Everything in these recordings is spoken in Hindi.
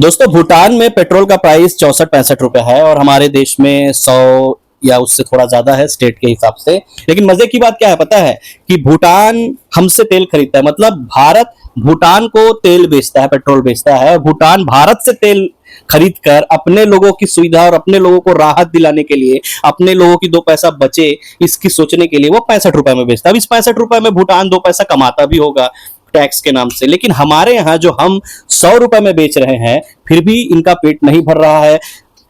दोस्तों भूटान में पेट्रोल का प्राइस 64-65 रुपए है और हमारे देश में 100 या उससे थोड़ा ज्यादा है स्टेट के हिसाब से। लेकिन मजे की बात क्या है पता है कि भूटान हमसे तेल खरीदता है, मतलब भारत भूटान को तेल बेचता है, पेट्रोल बेचता है, और भूटान भारत से तेल खरीद कर अपने लोगों की सुविधा और अपने लोगों को राहत दिलाने के लिए, अपने लोगों की दो पैसा बचे इसकी सोचने के लिए वो 65 रुपए में बेचता है। अब इस 65 रुपए में भूटान दो पैसा कमाता भी होगा टैक्स के नाम से, लेकिन हमारे यहाँ जो हम 100 रुपए में बेच रहे हैं फिर भी इनका पेट नहीं भर रहा है।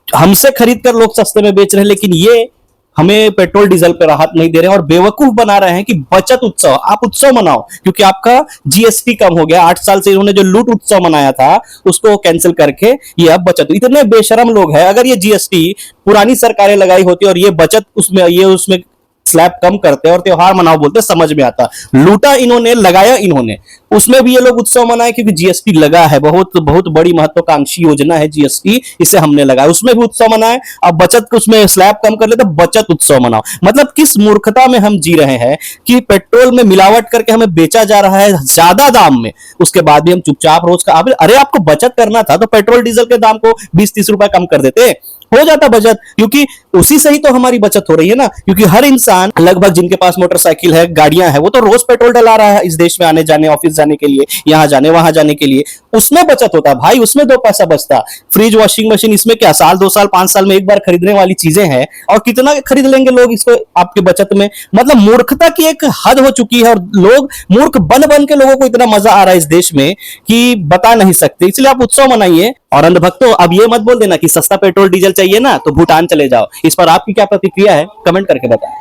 हमसे खरीद कर लोग सस्ते में बेच रहे हैं, लेकिन ये हमें पेट्रोल डीजल पे राहत नहीं दे रहे हैं और बेवकूफ बना रहे हैं कि बचत उत्सव, आप उत्सव मनाओ क्योंकि आपका जीएसटी कम हो गया। 8 साल से इन्होंने जो लूट उत्सव मनाया था उसको कैंसिल करके ये अब बचत। इतने बेशरम लोग हैं, अगर ये जीएसटी पुरानी सरकारें लगाई होती और ये बचत उसमें स्लैब कम करते और त्योहार मनाओ बोलते, समझ में आता। लूटा इन्होंने, लगाया इन्होंने, उसमें भी ये लोग उत्सव मनाए क्योंकि जीएसटी लगा है। बहुत बहुत बड़ी महत्वाकांक्षी योजना है जीएसटी, इसे हमने लगाया, उसमें भी उत्सव मनाए। अब बचत को उसमें स्लैब कम कर ले तो बचत उत्सव मनाओ। मतलब किस मूर्खता में हम जी रहे हैं कि पेट्रोल में मिलावट करके हमें बेचा जा रहा है ज्यादा दाम में, उसके बाद भी हम चुपचाप रोज का। अरे आपको बचत करना था तो पेट्रोल डीजल के दाम को 20-30 रुपए कम कर देते, हो जाता बचत, क्योंकि उसी से ही तो हमारी बचत हो रही है ना। क्योंकि हर इंसान लगभग जिनके पास मोटरसाइकिल है, गाड़ियां हैं, वो तो रोज पेट्रोल डला रहा है इस देश में आने जाने, ऑफिस जाने के लिए, यहां जाने वहां जाने के लिए, उसमें बचत होता है भाई, उसमें दो पैसा बचता। फ्रिज, वॉशिंग मशीन, इसमें क्या साल 2 साल 5 साल में एक बार खरीदने वाली चीजें हैं, और कितना खरीद लेंगे लोग इसको आपके बचत में। मतलब मूर्खता की एक हद हो चुकी है और लोग मूर्ख बन बन के लोगों को इतना मजा आ रहा है इस देश में कि बता नहीं सकते। इसलिए आप उत्सव मनाइए। और अंधभक्तों, अब ये मत बोल देना कि सस्ता पेट्रोल डीजल चाहिए ना तो भूटान चले जाओ। इस पर आपकी क्या प्रतिक्रिया है, कमेंट करके बताएं।